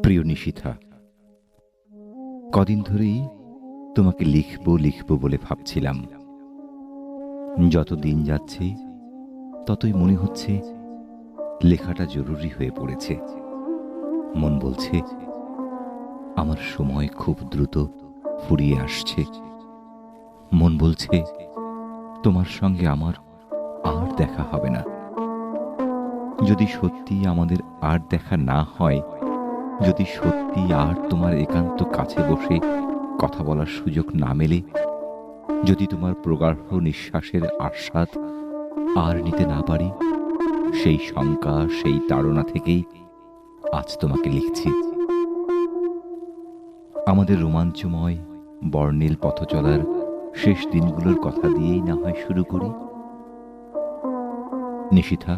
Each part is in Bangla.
প্রিয় নিশিথা, কদিন ধরেই তোমাকে লিখব বলে ভাবছিলাম। যত দিন যাচ্ছে ততই মনে হচ্ছে লেখাটা জরুরি হয়ে পড়েছে। মন বলছে আমার সময় খুব দ্রুত ফুরিয়ে আসছে। মন বলছে তোমার সঙ্গে আমার আর দেখা হবে না। যদি সত্যি আমাদের আর দেখা না হয়, যদি সত্যি আর তোমার একান্ত কাছে বসে কথা বলার সুযোগ না মেলে, যদি তোমার প্রগাঢ় নিঃশ্বাসের আস্বাদ আর নিতে না পারি, সেই শঙ্কা, সেই তাড়না থেকেই আজ তোমাকে লিখছি। আমাদের রোমাঞ্চময় বর্ণিল পথ চলার শেষ দিনগুলোর কথা দিয়েই না হয় শুরু করি। নিশিথা,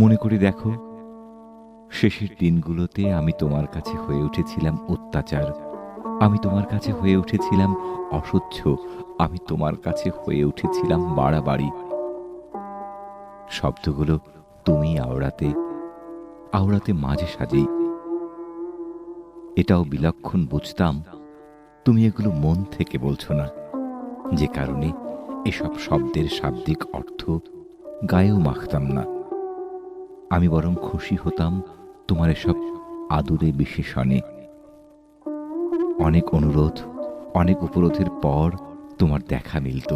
মনে করে দেখো, শেষের দিনগুলোতে আমি তোমার কাছে হয়ে উঠেছিলাম অত্যাচার, আমি তোমার কাছে হয়ে উঠেছিলাম অসহ্য, আমি তোমার কাছে হয়ে উঠেছিলাম বাড়াবাড়ি। শব্দগুলো তুমি আওড়াতে আওড়াতে মাঝে সাজেই। এটাও বিলক্ষণ বুঝতাম তুমি এগুলো মন থেকে বলছো না, যে কারণে এসব শব্দের শাব্দিক অর্থ গায়েও মাখতাম না। আমি বরং খুশি হতাম তোমার এসব আদুরে বিশেষণে। অনেক অনুরোধ, অনেক উপরোধের পর তোমার দেখা মিলত।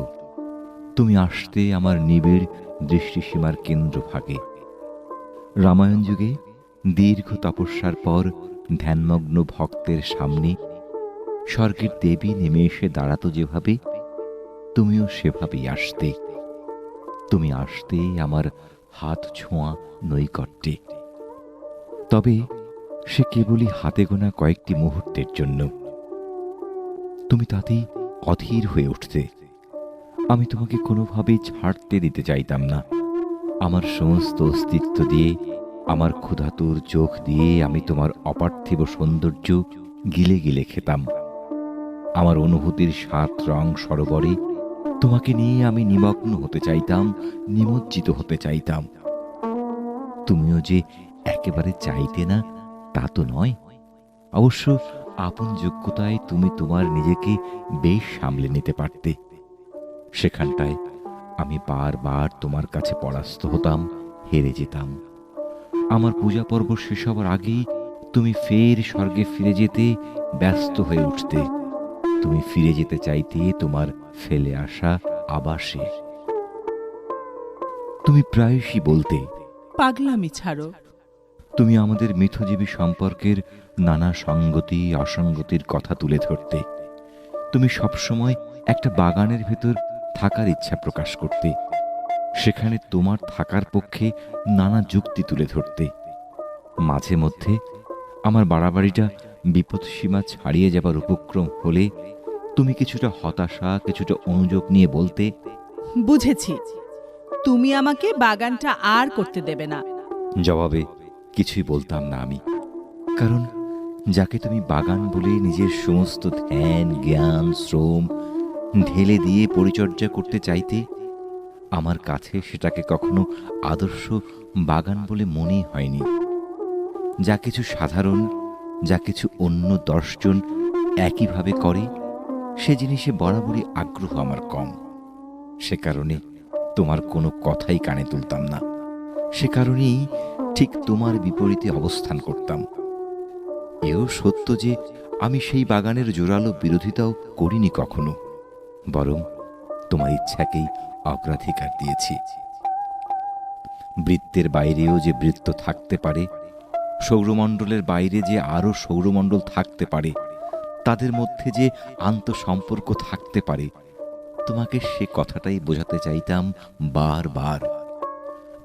তুমি আসতে আমার নিবিড় দৃষ্টিসীমার কেন্দ্রভাগে। রামায়ণ যুগে দীর্ঘ তপস্যার পর ধ্যানমগ্ন ভক্তের সামনে স্বর্গের দেবী নেমে এসে দাঁড়াতো যেভাবে, তুমিও সেভাবেই আসতে। তুমি আসতে আমার হাত ছোঁয়া নৈকট্যে। তবে সে কেবলই হাতে গোনা কয়েকটি মুহূর্তের জন্য। তুমি তাতেই অধীর হয়ে উঠতে। আমি তোমাকে কোনোভাবেই ছাড়তে দিতে চাইতাম না। আমার সমস্ত অস্তিত্ব দিয়ে, আমার ক্ষুধাতুর চোখ দিয়ে আমি তোমার অপার্থিব সৌন্দর্য গিলে গিলে খেতাম। আমার অনুভূতির ৭ রং সরোবরে তোমাকে নিয়ে আমি নিমগ্ন হতে চাইতাম, নিমজ্জিত হতে চাইতাম। তুমিও যে একেবারে চাইতে না তা তো নয়। অবশ্য আপন যোগ্যতায় তুমি তোমার নিজেকে বেশ সামলে নিতে পারতে। সেখানটায় আমি বারবার তোমার কাছে পরাস্ত হতাম, হেরে যেতাম। আমার পূজা পর্ব শেষ হবার আগেই তুমি ফের স্বর্গে ফিরে যেতে ব্যস্ত হয়ে উঠতে। তুমি ফিরে যেতে চাইতে তোমার ফেলে আসা আবাসে। তুমি প্রায়শই বলতে, পাগলামি ছাড়ো। তুমি আমাদের মিথজীবী সম্পর্কের নানা সঙ্গতি অসঙ্গতির কথা তুলে ধরতে। তুমি সবসময় একটা বাগানের ভেতর থাকার ইচ্ছা প্রকাশ করতে। সেখানে তোমার থাকার পক্ষে নানা যুক্তি তুলে ধরতে। মাঝে মধ্যে আমার বাড়াবাড়িটা বিপদসীমা ছাড়িয়ে যাবার উপক্রম হলে তুমি কিছুটা হতাশা, কিছুটা অনুযোগ নিয়ে বলতে, বুঝেছি, তুমি আমাকে বাগানটা আর করতে দেবে না। জবাবে কিছুই বলতাম না আমি। কারণ যাকে তুমি বাগান বলে নিজের সমস্ত ধ্যান, জ্ঞান, শ্রম ঢেলে দিয়ে পরিচর্যা করতে চাইতে, আমার কাছে সেটাকে কখনো আদর্শ বাগান বলে মনেই হয়নি। যা কিছু সাধারণ, যা কিছু অন্য 10 জন একইভাবে করে, সে জিনিসে বরাবরই আগ্রহ আমার কম। সে কারণে তোমার কোনো কথাই কানে তুলতাম না। সে কারণেই ঠিক তোমার বিপরীতে অবস্থান করতাম। এও সত্য যে আমি সেই বাগানের জোরালো বিরোধিতাও করিনি কখনো, বরং তোমার ইচ্ছাকেই অগ্রাধিকার দিয়েছি। বৃত্তের বাইরেও যে বৃত্ত থাকতে পারে, সৌরমণ্ডলের বাইরে যে আরও সৌরমণ্ডল থাকতে পারে, তাদের মধ্যে যে আন্তঃসম্পর্ক থাকতে পারে, তোমাকে সে কথাটাই বোঝাতে চাইতাম বারবার।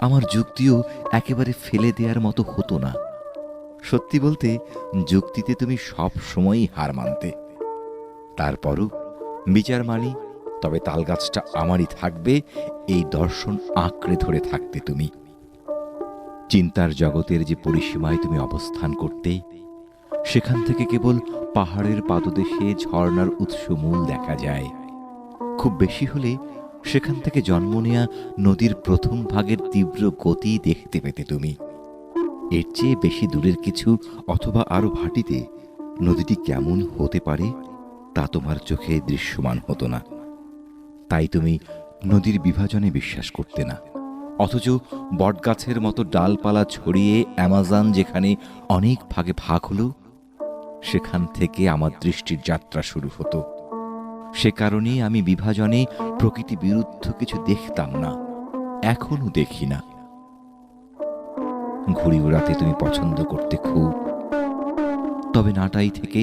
আমার যুক্তিও একেবারে ফেলে দেওয়ার মতো হতো না। সত্যি বলতে, যুক্তিতে তুমি সব সময়ই হার মানতে। তারপরও বিচার মানি, তবে তালগাছটা আমারই থাকবে, এই দর্শন আঁকড়ে ধরে থাকতে তুমি। চিন্তার জগতের যে পরিসীমায় তুমি অবস্থান করতে, সেখান থেকে কেবল পাহাড়ের পাদদেশে ঝর্ণার উৎসমূল দেখা যায়। খুব বেশি হলে সেখান থেকে জন্ম নেয়া নদীর প্রথম ভাগের তীব্র গতি দেখতে পেতে তুমি। এর চেয়ে বেশি দূরের কিছু অথবা আরো ভাটিতে নদীটি কেমন হতে পারে তা তোমার চোখে দৃশ্যমান হতো না। তাই তুমি নদীর বিভাজনে বিশ্বাস করতে না, অথচ বটগাছের মতো ডালপালা ছড়িয়ে অ্যামাজন যেখানে অনেক ভাগে ভাগ হলো, সেখান থেকে আমার দৃষ্টির যাত্রা শুরু হতো। সে কারণেই আমি বিভাজনে প্রকৃতি বিরুদ্ধ কিছু দেখতাম না, এখনো দেখি না। ঘুড়ি উড়াতে তুমি পছন্দ করতে খুব, তবে নাটাই থেকে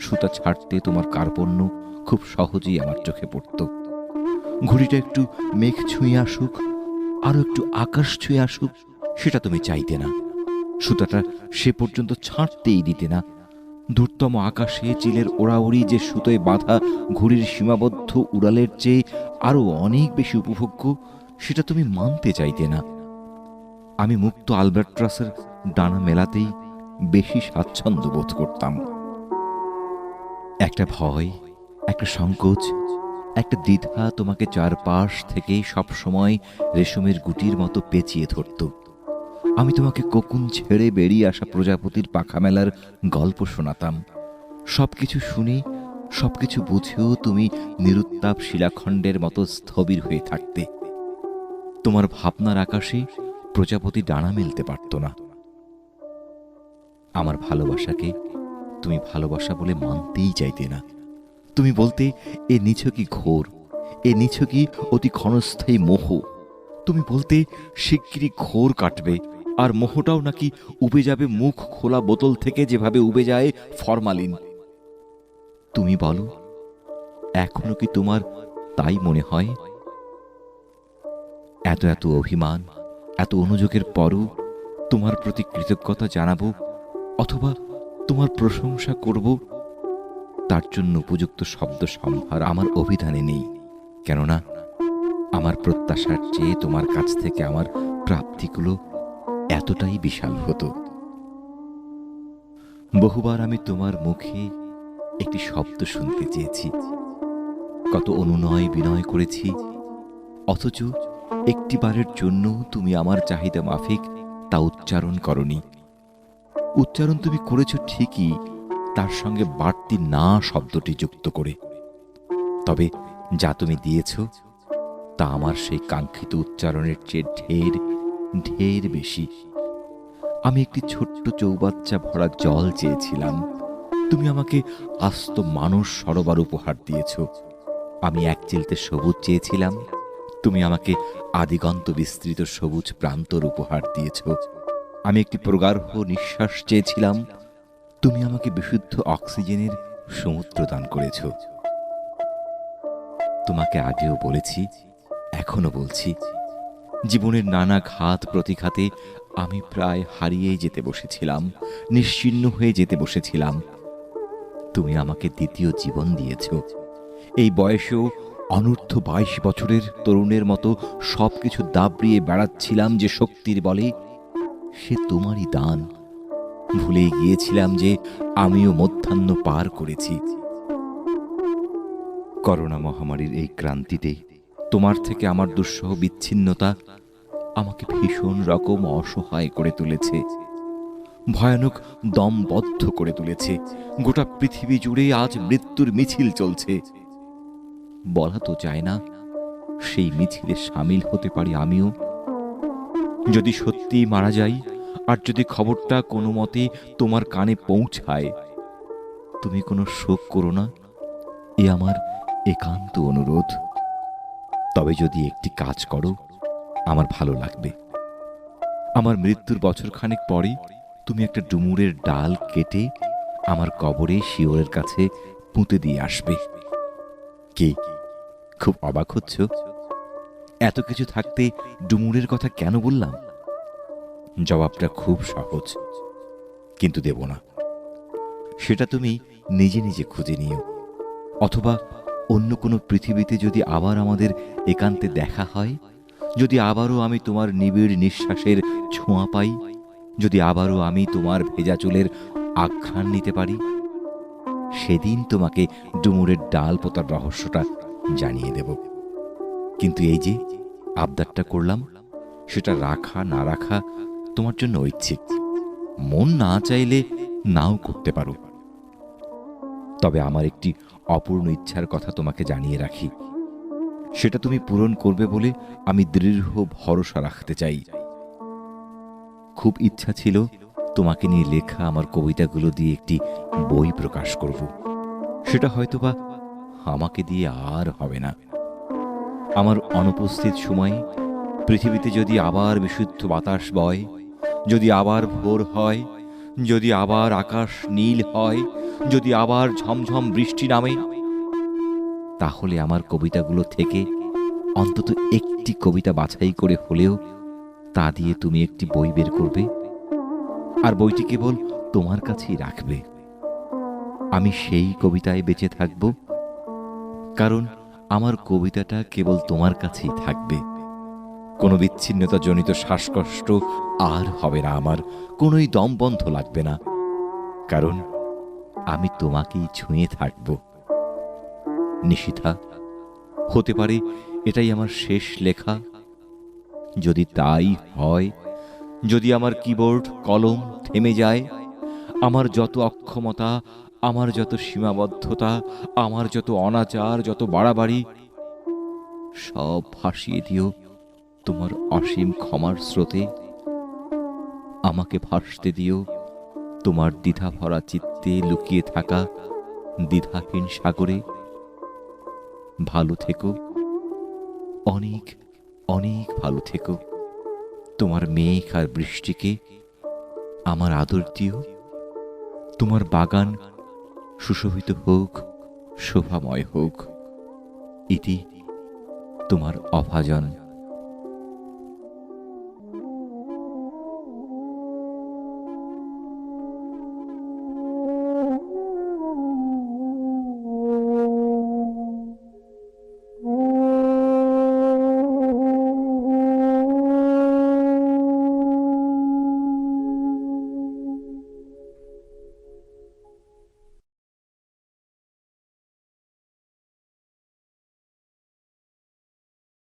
সুতা ছাড়তে তোমার কার্পণ্য খুব সহজেই আমার চোখে পড়ত। ঘুড়িটা একটু মেঘ ছুঁয়ে আসুক, আরো একটু আকাশ ছুঁয়ে আসুক, সেটা তুমি চাইতে না। সুতাটা সে পর্যন্ত ছাড়তেই দিতে না। দূরতম আকাশে চিলের ওড়াউড়ি যে সুতোয় বাঁধা ঘুড়ির সীমাবদ্ধ উড়ালের চেয়ে আরো অনেক বেশি উপভোগ্য, সেটা তুমি মানতে চাইতে না। আমি মুক্ত আলবাট্রাসের ডানা মেলাতেই বেশি স্বাচ্ছন্দ্য বোধ করতাম। একটা ভয়, একটা সংকোচ, একটা দ্বিধা তোমাকে চারপাশ থেকে সবসময় রেশমের গুটির মতো পেঁচিয়ে ধরত। আমি তোমাকে কোকুন ছেড়ে বেরিয়ে আসা প্রজাপতির পাখা মেলার গল্প শোনাতাম। সবকিছু শুনে, সবকিছু বুঝেও তুমি নিরুত্তাপ শিলাখণ্ডের মতো স্থবির হয়ে থাকতে। তোমার ভাবনার আকাশে প্রজাপতি ডানা মেলতে পারত না। আমার ভালোবাসাকে তুমি ভালোবাসা বলে মানতেই চাইতে না। তুমি বলতে, এ নিছকই ঘোর, এ নিছকই অতি ক্ষণস্থায়ী মোহ। তুমি বলতে শিগগিরই ঘোর কাটবে, আর মোহটাও নাকি উবে যাবে মুখ খোলা বোতল থেকে যেভাবে উবে যায় ফরমালিন। তুমি বলো, এখনো কি তোমার তাই মনে হয়? এত এত অভিমান, এত অনুযোগের পরও তোমার প্রতি কৃতজ্ঞতা জানাবো অথবা তোমার প্রশংসা করব, তার জন্য উপযুক্ত শব্দ সম্ভার আমার অভিধানে নেই। কেননা আমার প্রত্যাশার চেয়ে তোমার কাছ থেকে আমার প্রাপ্তিগুলো এতটাই বিশাল হতো। বহুবার আমি তোমার মুখে একটি শব্দ শুনতে চেয়েছি, কত অনুনয় বিনয় করেছি, অথচ একটিবারের জন্য তুমি আমার চাহিদা মাফিক তা উচ্চারণ করনি। উচ্চারণ তুমি করেছ ঠিকই, তার সঙ্গে বাড়তি না শব্দটি যুক্ত করে। তবে যা তুমি দিয়েছ তা আমার সেই কাঙ্ক্ষিত উচ্চারণের চেয়ে ঢের ঢের বেশি। আমি একটি ছোট্ট চৌবাচ্চা ভরা জল চেয়েছিলাম, তুমি আমাকে আস্ত মানুষ সরোবর উপহার দিয়েছ। আমি এক চিলতে সবুজ চেয়েছিলাম, তুমি আমাকে আদিগন্ত বিস্তৃত সবুজ প্রান্তর উপহার দিয়েছ। আমি একটি প্রগাঢ় নিঃশ্বাস চেয়েছিলাম, তুমি আমাকে বিশুদ্ধ অক্সিজেনের সমুদ্র দান করেছ। তোমাকে আগেও বলেছি, এখনো বলছি, জীবনের নানা ঘাত প্রতিঘাতে আমি প্রায় হারিয়ে যেতে বসেছিলাম, নিশ্চিহ্ন হয়ে যেতে বসেছিলাম। তুমি আমাকে দ্বিতীয় জীবন দিয়েছ। এই বয়সেও অনূর্ধ্ব 22 বছরের তরুণের মতো সবকিছু দাবড়িয়ে বেড়াচ্ছিলাম যে শক্তির বলে, সে তোমারই দান। ভুলে গিয়েছিলাম যে আমিও মধ্যাহ্ন পার করেছি। করোনা মহামারীর এই ক্রান্তিতে তোমার থেকে আমার দুঃসহ বিচ্ছিন্নতা আমাকে ভীষণ রকম অসহায় করে তুলেছে, ভয়ানক দমবদ্ধ করে তুলেছে। গোটা পৃথিবী জুড়ে আজ মৃত্যুর মিছিল চলছে। বলা তো যায় না সেই মিছিলে সামিল হতে পারি আমিও। যদি সত্যি মারা যাই, আর যদি খবরটা কোনো মতে তোমার কানে পৌঁছায়, তুমি কোনো শোক করো না, এ আমার একান্ত অনুরোধ। তবে যদি একটি কাজ করো, আমার ভালো লাগবে। আমার মৃত্যুর বছরখানেক পরে তুমি একটা ডুমুরের ডাল কেটে আমার কবরে শিওরের কাছে পুঁতে দিয়ে আসবে। কে খুব অবাক হচ্ছ? এত কিছু থাকতে ডুমুরের কথা কেন বললাম? জবাবটা খুব সহজ, কিন্তু দেব না। সেটা তুমি নিজে নিজে খুঁজে নিও, অথবা অন্য কোনো পৃথিবীতে যদি আবার আমাদের একান্তে দেখা হয়, যদি আবারও আমি তোমার নিবিড় নিঃশ্বাসের ছোঁয়া পাই, যদি আবারও আমি তোমার ভেজা চুলের আঘ্রাণ নিতে পারি, সেদিন তোমাকে ডুমুরের ডাল পোতার রহস্যটা জানিয়ে দেব। কিন্তু এই যে আবদারটা করলাম, সেটা রাখা না রাখা তোমার জন্য ঐচ্ছিক। মন না চাইলে নাও করতে পারো। তবে আমার একটি অপূর্ণ ইচ্ছার কথা তোমাকে জানিয়ে রাখি, সেটা তুমি পূরণ করবে বলে আমি দৃঢ় ভরসা রাখতে চাই। খুব ইচ্ছা ছিল তোমাকে নিয়ে লেখা আমার কবিতাগুলো দিয়ে একটি বই প্রকাশ করব। সেটা হয়তোবা আমাকে দিয়ে আর হবে না। আমার অনুপস্থিত সময়ে পৃথিবীতে যদি আবার বিশুদ্ধ বাতাস বয়, যদি আবার ভোর হয়, যদি আবার আকাশ নীল হয়, যদি আবার ঝমঝম বৃষ্টি নামে, তাহলে আমার কবিতাগুলো থেকে অন্তত একটি কবিতা বাছাই করে হলেও তা দিয়ে তুমি একটি বই বের করবে, আর বইটি কেবল তোমার কাছেই রাখবে। আমি সেই কবিতায় বেঁচে থাকব, কারণ আমার কবিতাটা কেবল তোমার কাছেই থাকবে। কোনো বিচ্ছিন্নতা জনিত শ্বাসকষ্ট আর হবে না আমার, কোনোই দম বন্ধ লাগবে না, কারণ আমি তোমাকেই ছুঁয়ে থাকব। নিশিথা, হতে পারে এটাই আমার শেষ লেখা। যদি তাই হয়, যদি আমার কিবোর্ড কলম থেমে যায়, আমার যত অক্ষমতা, আমার যত সীমাবদ্ধতা, আমার যত অনাচার, যত বাড়াবাড়ি, সব ভাসিয়ে দিও তোমার অসীম ক্ষমার স্রোতে। আমাকে ভাসতে দিও তোমার দ্বিধা ভরা চিত্তে লুকিয়ে থাকা দ্বিধাহীন সাগরে। ভালো থেকো, অনেক অনেক ভালো থেকো। তোমার মেঘ আর বৃষ্টিকে আমার আদর দিও। তোমার বাগান সুশোভিত হোক, শোভাময় হোক। ইতি তোমার অভাজন।